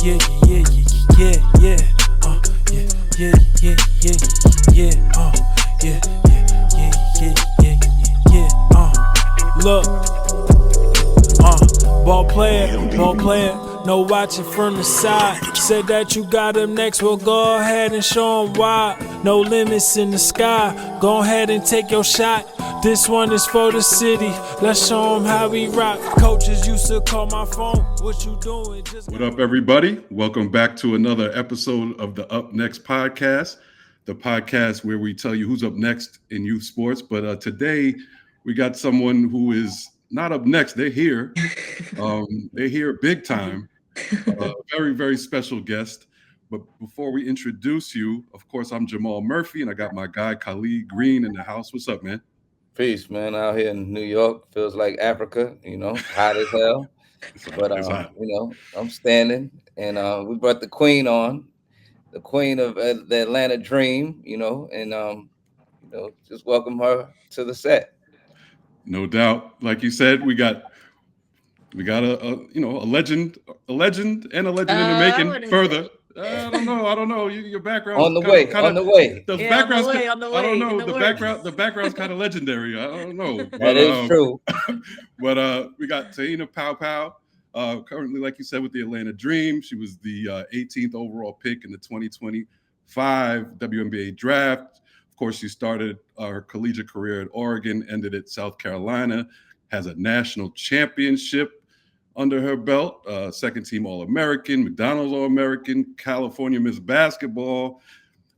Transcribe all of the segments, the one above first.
yeah, yeah, yeah, yeah, yeah, yeah, yeah, yeah, yeah, yeah, yeah, yeah, yeah, yeah, look, ball player, no watching from the side. Said that you got him next, well go ahead and show him why. No limits in the sky, go ahead and take your shot. This one is for the city, let's show him how we rock. Coaches used to call my phone, what you doing? What up, everybody? Welcome back to another episode of the Up Next podcast, the podcast where we tell you who's up next in youth sports. But today we got someone who is not up next. They're here. They're here big time. Very, very special guest. But before we introduce you, of course, I'm Jamal Murphy, and I got my guy Khalid Green in the house. What's up, man? Peace, man. Out here in New York, feels like Africa. Hot as hell. It's But hot. It's hot. I'm standing, and we brought the queen on, the queen of the Atlanta Dream. Just welcome her to the set. No doubt. Like you said, we got a legend, and a legend in the making. Further, I don't know. Your background's On the way, kind on the of. way. The Yeah, background's. on the way, I don't know. in the The background's kind of legendary. I don't know. That is true. But we got Te-Hina Paopao, currently, like you said, with the Atlanta Dream. She was the 18th overall pick in the 2025 WNBA draft. Of course, she started her collegiate career at Oregon, ended at South Carolina, has a national championship under her belt, second team All-American, McDonald's All-American, California Miss Basketball.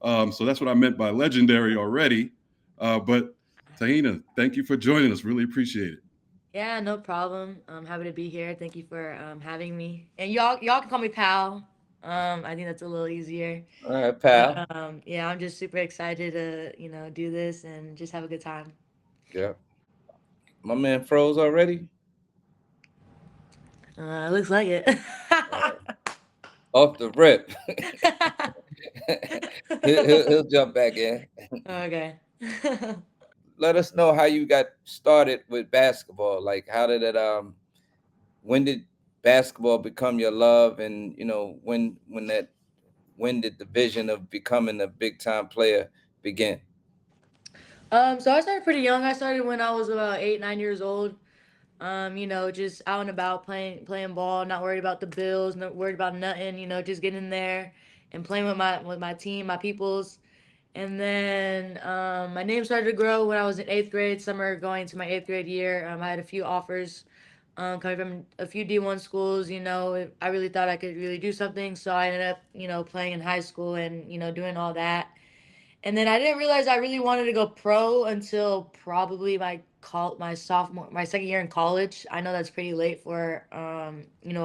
So that's what I meant by legendary already. But Te-Hina, thank you for joining us. Really appreciate it. Yeah, no problem. I'm happy to be here. Thank you for having me. And y'all can call me pal. I think that's a little easier. All right, pal. Yeah, I'm just super excited to do this and just have a good time. Yeah. My man froze already. Looks like it. Off the rip. He'll jump back in. Okay. Let us know how you got started with basketball. Like, how did it? When did basketball become your love? And when did the vision of becoming a big time player begin? So I started pretty young. I started when I was about 8, 9 years old. Just out and about playing ball, not worried about the bills, not worried about nothing. Just getting in there and playing with my team, my peoples. And then my name started to grow when I was in eighth grade. Summer going to my eighth grade year, I had a few offers coming from a few D1 schools. I really thought I could really do something, so I ended up playing in high school and doing all that. And then I didn't realize I really wanted to go pro until probably my second year in college. I know that's pretty late for a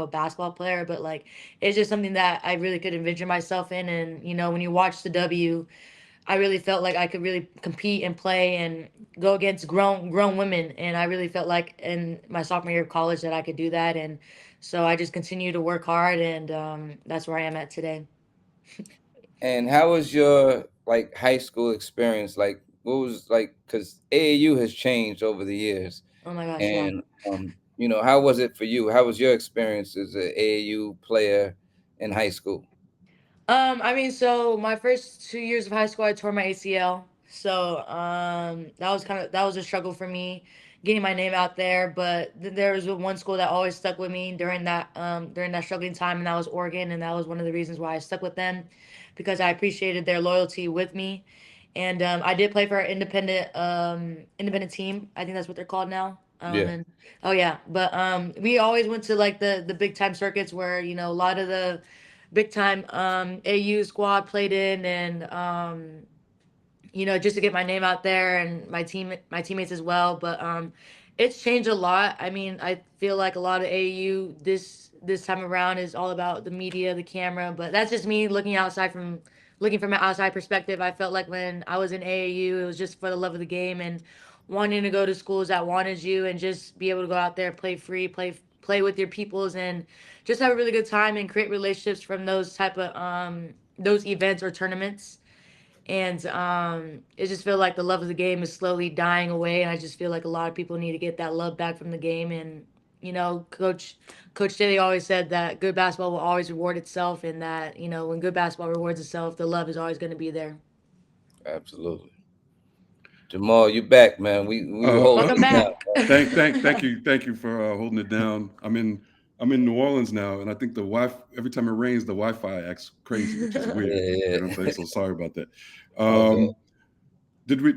basketball player, but like it's just something that I really could envision myself in. And when you watch the W, I really felt like I could really compete and play and go against grown women. And I really felt like in my sophomore year of college that I could do that. And so I just continued to work hard, and that's where I am at today. And how was your like high school experience? Like, what was like? Because AAU has changed over the years, Oh my gosh, yeah. and how was it for you? How was your experience as an AAU player in high school? I mean, so my first 2 years of high school, I tore my ACL. So that was a struggle for me, getting my name out there. But there was one school that always stuck with me during that struggling time, and that was Oregon, and that was one of the reasons why I stuck with them, because I appreciated their loyalty with me. And I did play for our independent team. I think that's what they're called now. Yeah. And oh yeah, but we always went to like the big time circuits where a lot of the big time AU squad played in, and just to get my name out there and my teammates as well. But it's changed a lot. I mean, I feel like a lot of AU this time around is all about the media, the camera, but that's just me looking from an outside perspective. I felt like when I was in AAU, it was just for the love of the game and wanting to go to schools that wanted you and just be able to go out there, play free, play with your peoples, and just have a really good time and create relationships from those type of those events or tournaments. And it just feel like the love of the game is slowly dying away, and I just feel like a lot of people need to get that love back from the game. And Coach Daly always said that good basketball will always reward itself, and that when good basketball rewards itself, the love is always going to be there. Absolutely. Jamal, you back, man. We were holding Welcome it down. back. thank you for holding it down. I'm in New Orleans now, and I think the Wi every time it rains, the Wi-Fi acts crazy, which is weird. Yeah, You know what I'm saying? So sorry about that. all good. Um,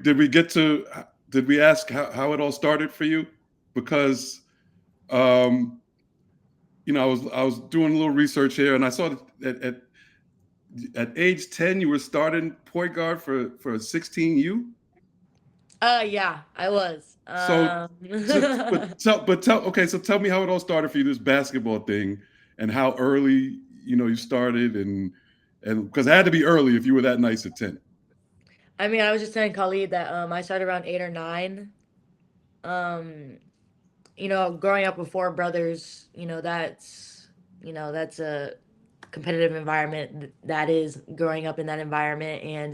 did we get to did we ask how it all started for you? Because um, I was doing a little research here, and I saw that at age 10 you were starting point guard for 16U. Yeah, I was. So, okay, so tell me how it all started for you, this basketball thing, and how early you started, and because it had to be early if you were that nice at 10. I mean, I was just telling Khalid that I started around 8 or 9. Um, growing up with four brothers, that's a competitive environment. That is growing up in that environment, and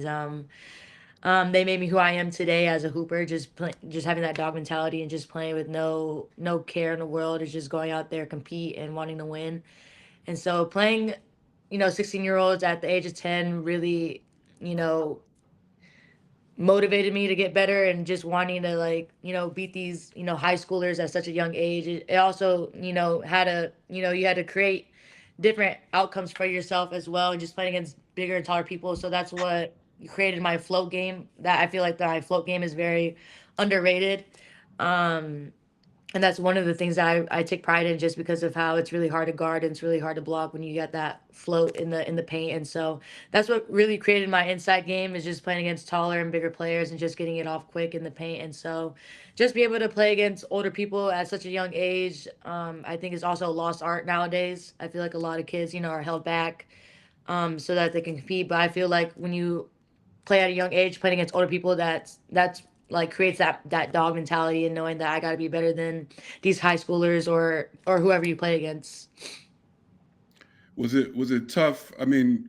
they made me who I am today as a hooper. Just having that dog mentality and just playing with no care in the world. Is just going out there, compete, and wanting to win. And so playing, 16-year-olds at the age of 10 really, you know, motivated me to get better, and just wanting to, like, beat these, high schoolers at such a young age. It also, you had to create different outcomes for yourself as well, and just playing against bigger and taller people. So that's what created my float game. That I feel like that my float game is very underrated. Um, and that's one of the things that I take pride in, just because of how it's really hard to guard and it's really hard to block when you get that float in the paint. And so that's what really created my inside game, is just playing against taller and bigger players and just getting it off quick in the paint. And so just be able to play against older people at such a young age, I think is also a lost art nowadays. I feel like a lot of kids, are held back so that they can compete. But I feel like when you play at a young age, playing against older people, that's like creates that dog mentality, and knowing that I got to be better than these high schoolers or whoever you play against. Was it tough? I mean,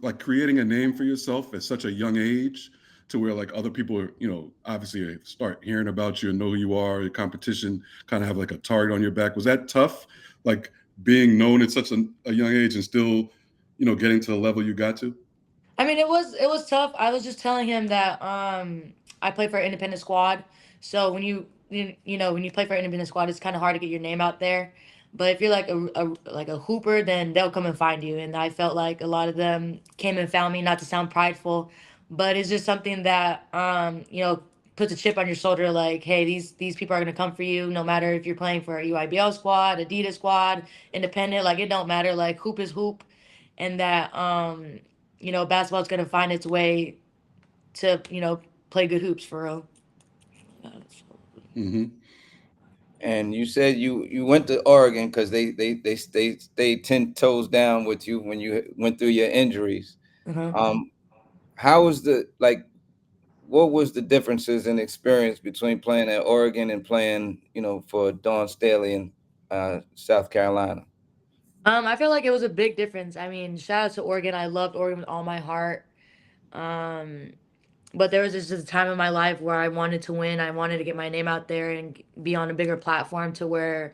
like creating a name for yourself at such a young age, to where like other people are, obviously start hearing about you and know who you are. Your competition kind of have like a target on your back. Was that tough? Like being known at such a young age and still, getting to the level you got to? I mean, it was tough. I was just telling him that I play for an independent squad. So when you play for an independent squad, it's kind of hard to get your name out there. But if you're like a hooper, then they'll come and find you. And I felt like a lot of them came and found me. Not to sound prideful, but it's just something that puts a chip on your shoulder. Like, hey, these people are gonna come for you, no matter if you're playing for a UIBL squad, Adidas squad, independent. Like, it don't matter. Like, hoop is hoop, and that basketball's gonna find its way to, play good hoops for real. Hmm. And you said you went to Oregon because they stayed 10 toes down with you when you went through your injuries. Uh-huh. Um, how was the like? What was the differences in experience between playing at Oregon and playing, for Dawn Staley in South Carolina? I feel like it was a big difference. I mean, shout out to Oregon. I loved Oregon with all my heart. Um, but there was just a time in my life where I wanted to win. I wanted to get my name out there and be on a bigger platform, to where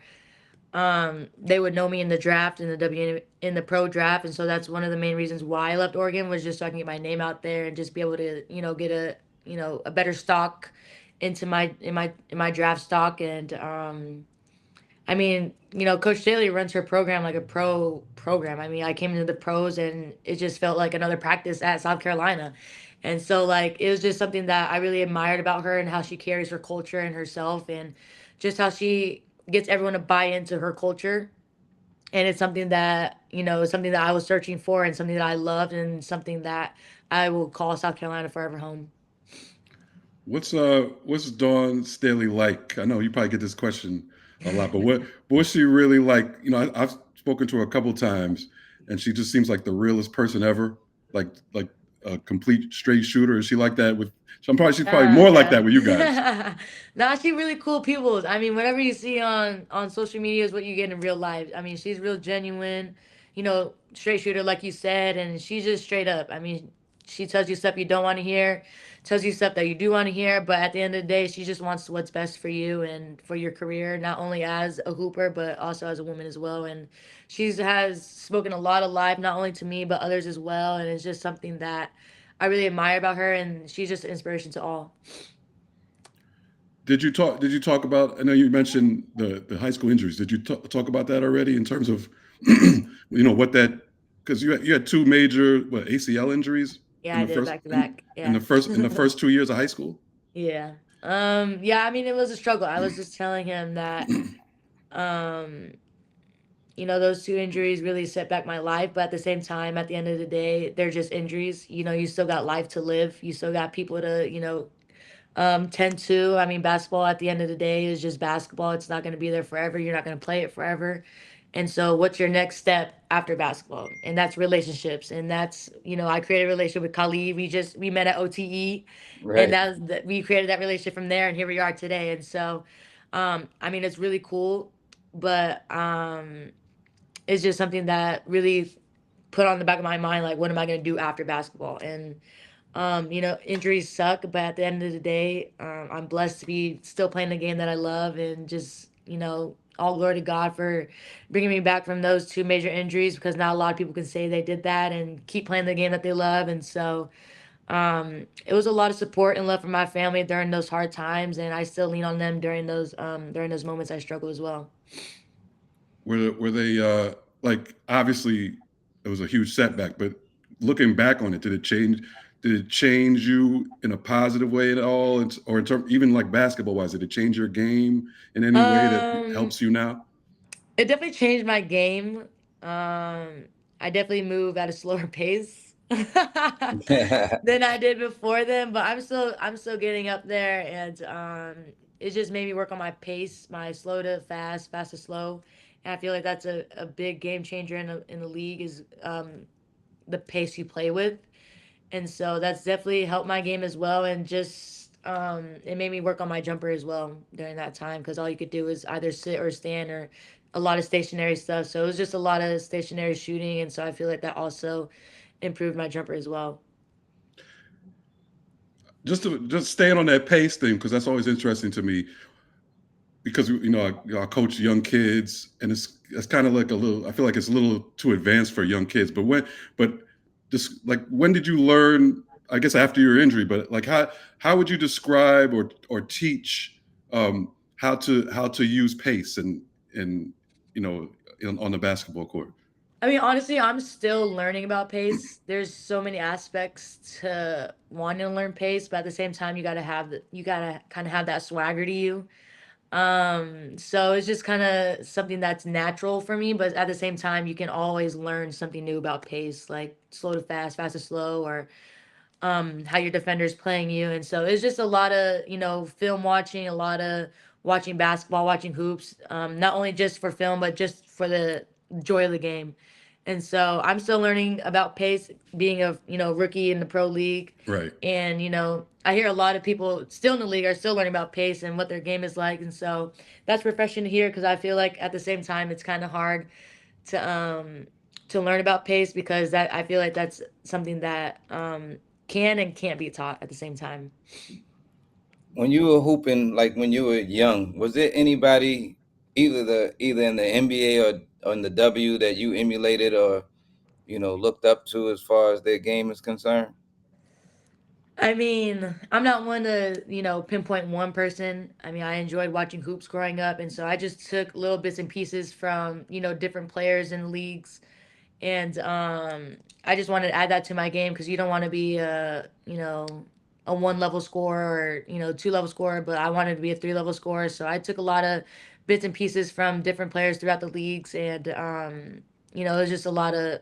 they would know me in the draft, in the in the pro draft. And so that's one of the main reasons why I left Oregon, was just so I can get my name out there and just be able to, get a better stock into my draft stock. And I mean, Coach Daly runs her program like a pro program. I mean, I came into the pros, and it just felt like another practice at South Carolina. And so, like, it was just something that I really admired about her, and how she carries her culture and herself, and just how she gets everyone to buy into her culture. And it's something that, is something that I was searching for, and something that I loved, and something that I will call South Carolina forever home. What's Dawn Staley like? I know you probably get this question a lot, but what's she really like? I've spoken to her a couple times, and she just seems like the realest person ever. Like a complete straight shooter. Is she like that with? She's probably more like that with you guys. Yeah. Nah, she really cool people. I mean, whatever you see on social media is what you get in real life. I mean, she's real genuine, straight shooter like you said, and she's just straight up. I mean, She tells you stuff you don't want to hear, tells you stuff that you do want to hear, but at the end of the day, she just wants what's best for you and for your career, not only as a hooper, but also as a woman as well. And she's has spoken a lot of life, not only to me, but others as well. And it's just something that I really admire about her, and she's just an inspiration to all. Did you talk about? I know you mentioned the high school injuries. Did you talk about that already in terms of what that, because you had two major ACL injuries Yeah, in I the did first back to back. in Yeah. the first in the first 2 years of high school. Yeah. Yeah, I mean it was a struggle. I was just telling him that um those two injuries really set back my life, but at the same time, at the end of the day, they're just injuries. You still got life to live. You still got people to, tend to. I mean, basketball at the end of the day is just basketball. It's not going to be there forever. You're not going to play it forever. And so, what's your next step after basketball? And that's relationships. And that's, I created a relationship with Khalid. We met at OTE, and Right. we created that relationship from there. And here we are today. And so, I mean, it's really cool, but it's just something that really put on the back of my mind, like, what am I going to do after basketball? And injuries suck, but at the end of the day, I'm blessed to be still playing the game that I love, and just, all glory to God for bringing me back from those two major injuries, because not a lot of people can say they did that and keep playing the game that they love. And so, it was a lot of support and love from my family during those hard times, and I still lean on them during those moments I struggle as well. Were they like, obviously it was a huge setback, but looking back on it, did it change you in a positive way at all, or in term, even like basketball wise, did it change your game in any way that Um, helps you now? It definitely changed my game. I definitely move at a slower pace than I did before then, but I'm still getting up there, and it just made me work on my pace, my slow to fast, fast to slow. And I feel like that's a big game changer in the league, is the pace you play with. And so that's definitely helped my game as well, and just it made me work on my jumper as well during that time, because all you could do is either sit or stand, or a lot of stationary stuff. So it was just a lot of stationary shooting, and so I feel like that also improved my jumper as well. Just staying on that pace thing, because that's always interesting to me, because I coach young kids, and it's kind of like a little. I feel like it's a little too advanced for young kids. But just like, when did you learn? I guess after your injury, but like, how would you describe or teach how to use pace and you know on the basketball court? I mean, honestly, I'm still learning about pace. There's so many aspects to wanting to learn pace, but at the same time, you gotta kind of have that swagger to you. So it's just kind of something that's natural for me, but at the same time, you can always learn something new about pace, like slow to fast, fast to slow, or how your defender's playing you. And so it's just a lot of, film watching, a lot of watching basketball, watching hoops, not only just for film, but just for the joy of the game. And so I'm still learning about pace, being a, rookie in the pro league. Right. And, I hear a lot of people still in the league are still learning about pace and what their game is like. And so that's refreshing to hear, because I feel like at the same time, it's kind of hard to learn about pace, because that I feel like that's something that can and can't be taught at the same time. When you were hooping, like when you were young, was there anybody either in the NBA or in the W that you emulated or looked up to as far as their game is concerned? I mean, I'm not one to, pinpoint one person. I mean, I enjoyed watching hoops growing up, and so I just took little bits and pieces from, different players in leagues, and I just wanted to add that to my game, because you don't want to be a one level scorer, or two level scorer, but I wanted to be a three level scorer. So I took a lot of bits and pieces from different players throughout the leagues, and it was just a lot of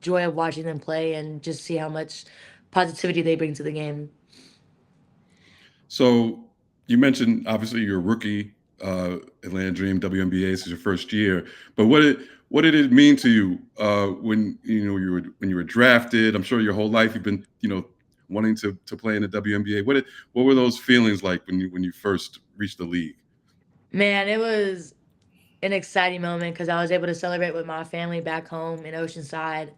joy of watching them play, and just see how much positivity they bring to the game. So you mentioned, obviously, you're a rookie, Atlanta Dream, WNBA. This is your first year, but what did it mean to you when you were drafted? I'm sure your whole life you've been wanting to play in the WNBA. What were those feelings like when you first reached the league? Man, it was an exciting moment, because I was able to celebrate with my family back home in Oceanside.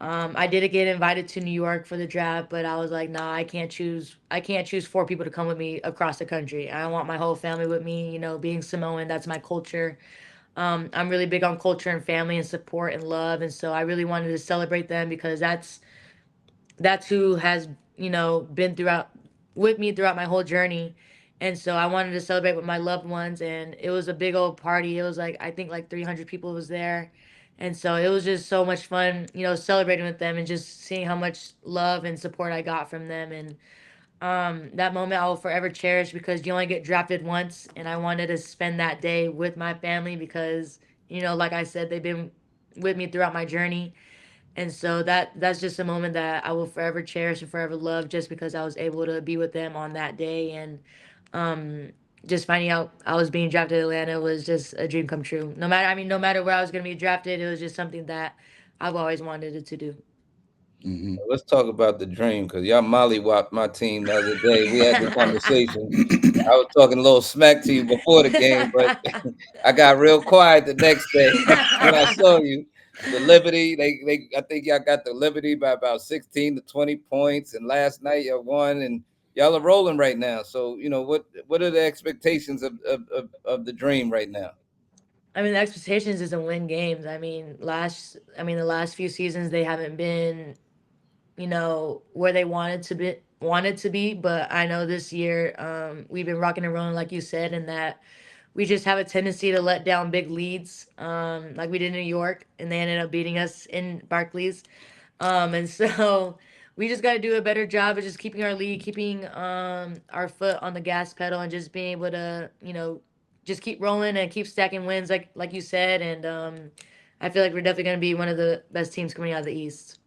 I did get invited to New York for the draft, but I was like, nah, I can't choose. I can't choose four people to come with me across the country. I want my whole family with me. You know, being Samoan, that's my culture. I'm really big on culture and family and support and love, and so I really wanted to celebrate them because that's who has been throughout with me throughout my whole journey. And so I wanted to celebrate with my loved ones, and it was a big old party. It was like, I think like 300 people was there. And so it was just so much fun, celebrating with them and just seeing how much love and support I got from them. And that moment I will forever cherish because you only get drafted once, and I wanted to spend that day with my family because, like I said, they've been with me throughout my journey. And so that's just a moment that I will forever cherish and forever love, just because I was able to be with them on that day. And um just finding out I was being drafted to Atlanta was just a dream come true. No matter where I was going to be drafted, it was just something that I've always wanted it to do. Hmm. Let's talk about the dream because y'all mollywopped my team the other day. We had the conversation. I was talking a little smack to you before the game, but I got real quiet the next day when I saw you. The Liberty, I think y'all got the Liberty by about 16 to 20 points, and last night y'all won, and y'all are rolling right now. So what are the expectations of the dream right now? I mean, the expectations is to win games. The last few seasons they haven't been, where they wanted to be, but I know this year we've been rocking and rolling like you said, and that we just have a tendency to let down big leads, like we did in New York, and they ended up beating us in Barclays. And so we just got to do a better job of just keeping our lead, keeping our foot on the gas pedal, and just being able to, just keep rolling and keep stacking wins, like you said. And I feel like we're definitely going to be one of the best teams coming out of the East.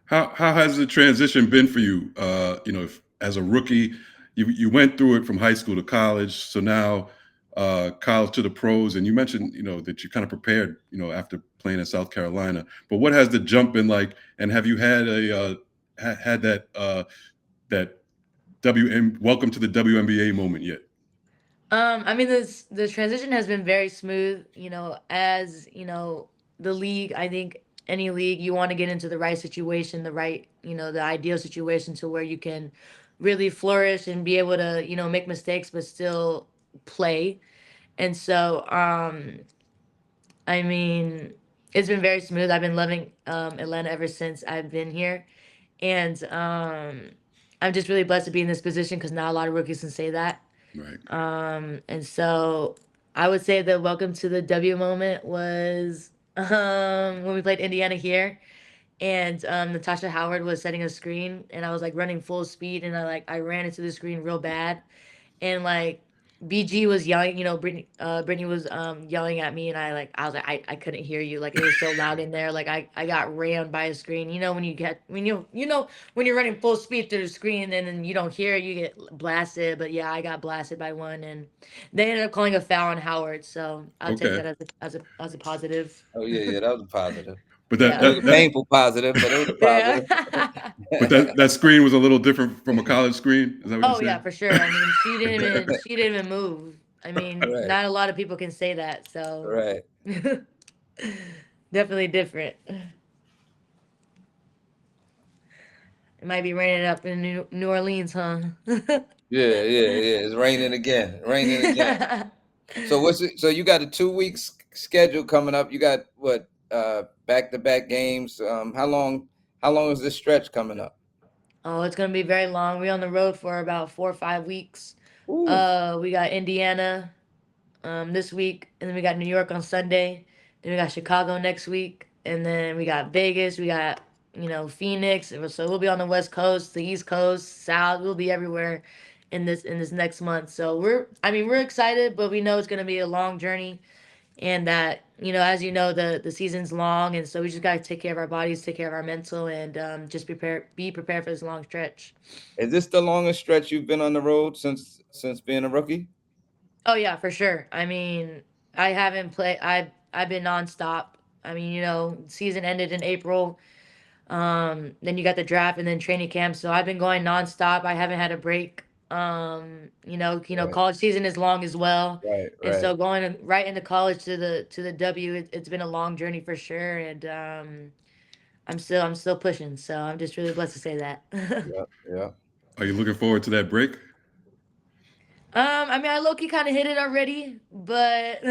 How has the transition been for you? If, as a rookie, you went through it from high school to college, so now college to the pros, and you mentioned that you kind of prepared after playing in South Carolina. But what has the jump been like? And have you had had that WM welcome to the WNBA moment yet? This the transition has been very smooth. As the league. I think any league you want to get into the right situation, the right, the ideal situation to where you can really flourish and be able to, make mistakes but still play. And so, I mean, it's been very smooth. I've been loving Atlanta ever since I've been here, and I'm just really blessed to be in this position because not a lot of rookies can say that. Right. And so I would say the welcome to the W moment was when we played Indiana here, and Natasha Howard was setting a screen, and I was like running full speed, and I ran into the screen real bad, and like BG was yelling, Brittany was yelling at me, and I was like I couldn't hear you, like it was so loud in there, like I got rammed by a screen. When you're running full speed through the screen and then you don't hear it, you get blasted. But yeah, I got blasted by one, and they ended up calling a foul on Howard, so I'll take Okay. that as a positive. Oh yeah, that was a positive. But that It was Yeah. that a that painful positive, but it was Yeah. but that screen was a little different from a college screen. Is that what you're Oh yeah, saying? for sure. I mean, she didn't even move. I mean, positive. not a lot of people can say that, so Right. definitely different. It might be raining up in New Orleans, huh? Yeah, yeah, yeah. It's raining again. Raining again. So what's it? So you got a 2 weeks schedule coming up. You got what? Back to back games. How long? How long is this stretch coming up? Oh, it's gonna be very long. We're on the road for about 4 or 5 weeks. Ooh. We got Indiana this week, and then we got New York on Sunday. Then we got Chicago next week, and then we got Vegas. We got Phoenix. So we'll be on the West Coast, the East Coast, South. We'll be everywhere in this next month. So we're excited, but we know it's gonna be a long journey, and that as the season's long, and so we just gotta take care of our bodies, take care of our mental, and just be prepared for this long stretch. Is this the longest stretch you've been on the road since being a rookie? Oh yeah, for sure. I mean, I haven't played. I've been nonstop. I mean, season ended in April. Then you got the draft and then training camp. So I've been going nonstop. I haven't had a break. Right, College season is long as well, right, and right. so going right into college to the W, it's been a long journey for sure. And I'm still pushing. So I'm just really blessed to say that. Yeah, yeah, Are you looking forward to that break? I mean, I low key kind of hit it already, but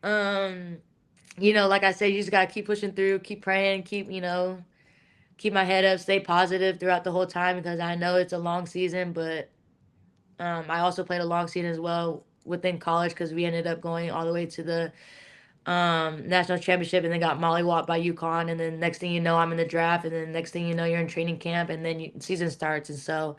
um, like I said, you just gotta keep pushing through, keep praying, keep my head up, stay positive throughout the whole time because I know it's a long season, but I also played a long season as well within college because we ended up going all the way to the national championship and then got mollywopped by UConn. And then next thing you know, I'm in the draft. And then next thing you know, you're in training camp and then season starts. And so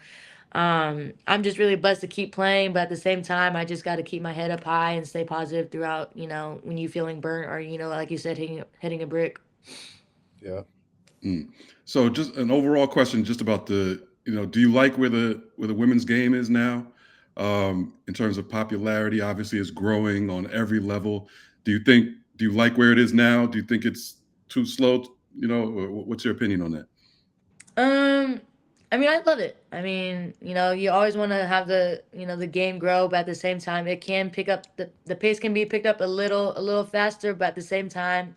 I'm just really blessed to keep playing. But at the same time, I just got to keep my head up high and stay positive throughout, when you feeling burnt or, like you said, hitting a brick. yeah. Mm. So, just an overall question, just about do you like where the women's game is now, in terms of popularity? Obviously, it's growing on every level. Do you like where it is now? Do you think it's too slow? What's your opinion on that? Um, I mean, I love it. I mean, you always want to have the game grow, but at the same time, it can pick up the pace can be picked up a little faster, but at the same time,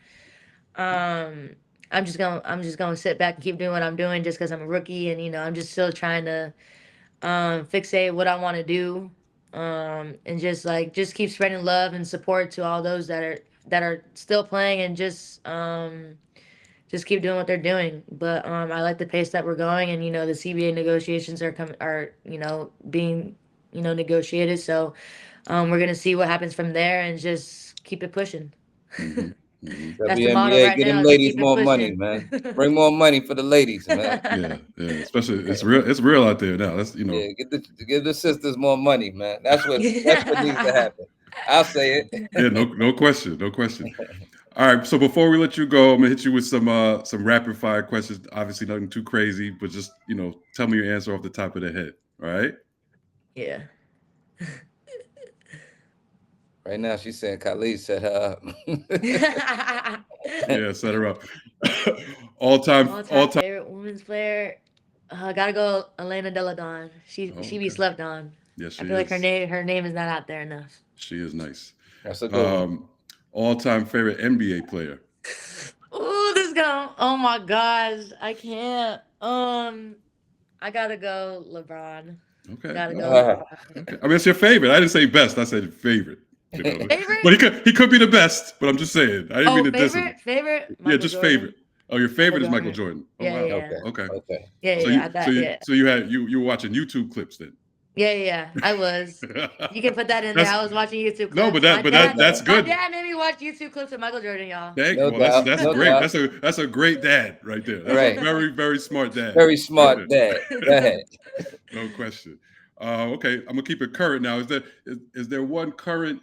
um, I'm just gonna sit back and keep doing what I'm doing just because I'm a rookie and I'm just still trying to fixate what I want to do, and just keep spreading love and support to all those that are still playing and just keep doing what they're doing. But I like the pace that we're going, and the CBA negotiations are being negotiated. So we're gonna see what happens from there, and just keep it pushing. Hmm. Hmm. That's the motto WNBA, right get them now, is to ladies keep it more money, pushing. man. Bring more money for the ladies, man. Yeah, yeah. Especially, it's real out there now. Yeah, give the sisters more money, man. That's what needs to happen. I'll say it. Yeah, no question, no question. All right, so before we let you go, I'm gonna hit you with some rapid fire questions. Obviously, nothing too crazy, but just tell me your answer off the top of the head. All right? Yeah. Right now, she's saying Khalid set her Yeah, set her up. all time, All all time time. favorite women's player. Gotta go Elena Deladon. She be Okay. slept on. Yes, I she feel like her is. name is not out there enough. She is nice. That's a good one. Um, all-time favorite NBA player. Ooh, this going. Oh my gosh, I can't. I gotta go LeBron. Okay, Gotta go okay, Ah. LeBron. okay. I mean, it's your favorite. I didn't say best. I said favorite. But Favorite? he could be the best. But I'm just saying. I didn't mean Oh, to diss him. favorite. Yeah, Michael just favorite. Jordan. Oh, your Michael favorite is Michael Jordan. Jordan. Oh Yeah, wow. Okay, yeah, Okay. okay. yeah, So yeah. you I so thought, you yeah, so you were watching YouTube clips then. yeah. I was. You can put that in there. That's I was watching YouTube no, clips. My No dad, that's doubt. my good. dad made me watch YouTube clips of Michael Jordan, y'all. Thank No well, that's doubt. that's No great. doubt. That's a great dad right there. That's a Right. very very smart dad Very right smart dad. Go there. ahead. No question. Okay, I'm gonna keep it current now. Is there one current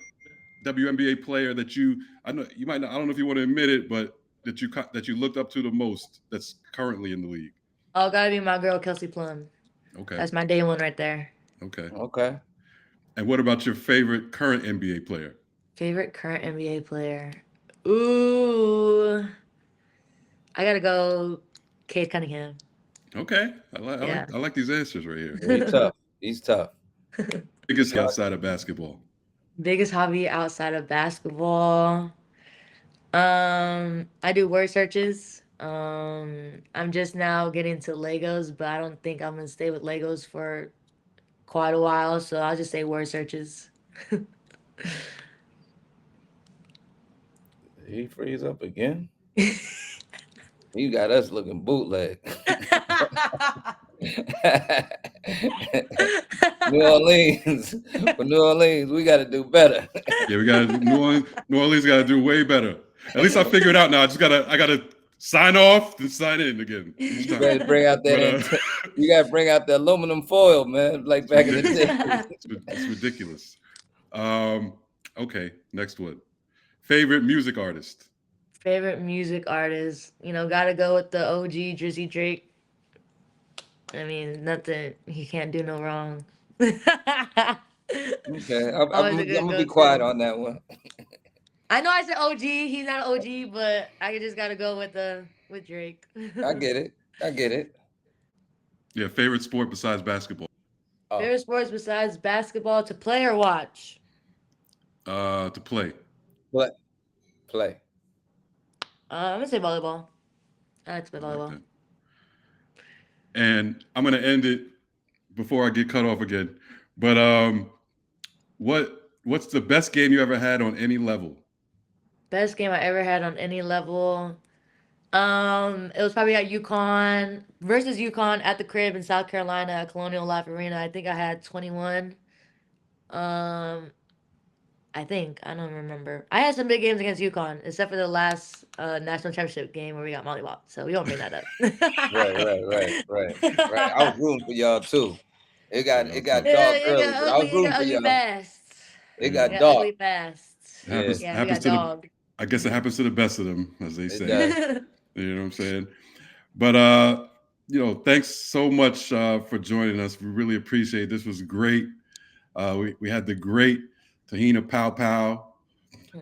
WNBA player that I know you might not, I don't know if you want to admit it, but that you looked up to the most that's currently in the league? Oh, gotta be my girl Kelsey Plum. Okay, That's my day one right there. okay. Okay. And what about your favorite current NBA player? Favorite current NBA player. Ooh, I gotta go Cade Cunningham. Okay, I like these answers right here. Yeah, he Yeah. tough. He's tough. Biggest outside of basketball. Biggest hobby outside of basketball. I do word searches. I'm just now getting to Legos, but I don't think I'm gonna stay with Legos for quite a while, so I'll just say word searches. Did he freeze up again? You got us looking bootleg. New Orleans, for New Orleans, we got to do better. Yeah, we got New Orleans got to do way better. At least I figured out now. I gotta sign off and sign in again each You time. better bring out that. But You got to bring out the aluminum foil, man, like it's back in the ridiculous. day. It's ridiculous. Um, okay, next one. Favorite music artist. Favorite music artist, gotta go with the OG Drizzy Drake. I mean, nothing, he can't do no wrong. Okay, I'm Always a good gonna be go quiet to. on that one. I know I said OG, he's not an OG, but I just gotta go with Drake. I get it. I get it. Yeah, favorite sport besides basketball. Oh, Favorite sports besides basketball to play or watch? To play. play, play. I'm gonna say volleyball. I like to play I like volleyball. that. And I'm gonna end it before I get cut off again. But what's the best game you ever had on any level? Best game I ever had on any level. It was probably at UConn versus UConn at the crib in South Carolina at Colonial Life Arena. I think I had 21. Um, I think I don't remember. I had some big games against UConn, except for the last national championship game where we got mollywopped. So we won't bring that Right, up. right, right, right, right. I was rooting for y'all too. It got Yeah, it okay. got dark Yeah, it early, got but I was ugly. It rooting got for ugly y'all. fast. It Yeah. got It got dark. ugly fast. Yeah, Yeah, we Happens got to the dogged. I guess it happens to the best of them, as they it say. does. You know what I'm saying? But thanks so much for joining us. We really appreciate it. This was great. We had the great Te-Hina Paopao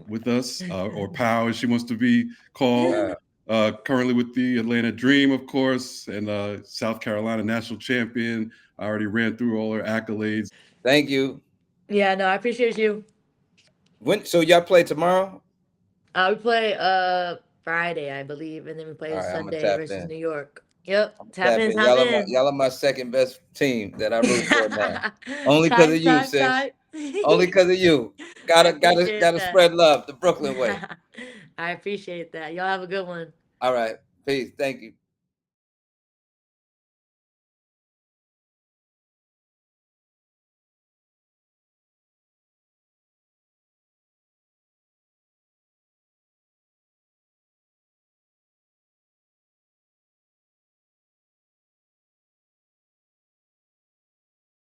with us, or Pow as she wants to be called. Wow. Currently with the Atlanta Dream, of course, and South Carolina national champion. I already ran through all her accolades. Thank you. Yeah, no, I appreciate you. When so y'all play tomorrow? We play Friday, I believe, and then we All play right, I'm gonna Sunday tap versus in. New York. Yep, I'm gonna tap tap in, in. tap in. Y'all are my second best team that I root for now. Only because of Type, you, type, sis. type. Only because of you. I Gotta gotta appreciate gotta that. spread love the Brooklyn way. I appreciate that. Y'all have a good one. All right. Peace. Thank you.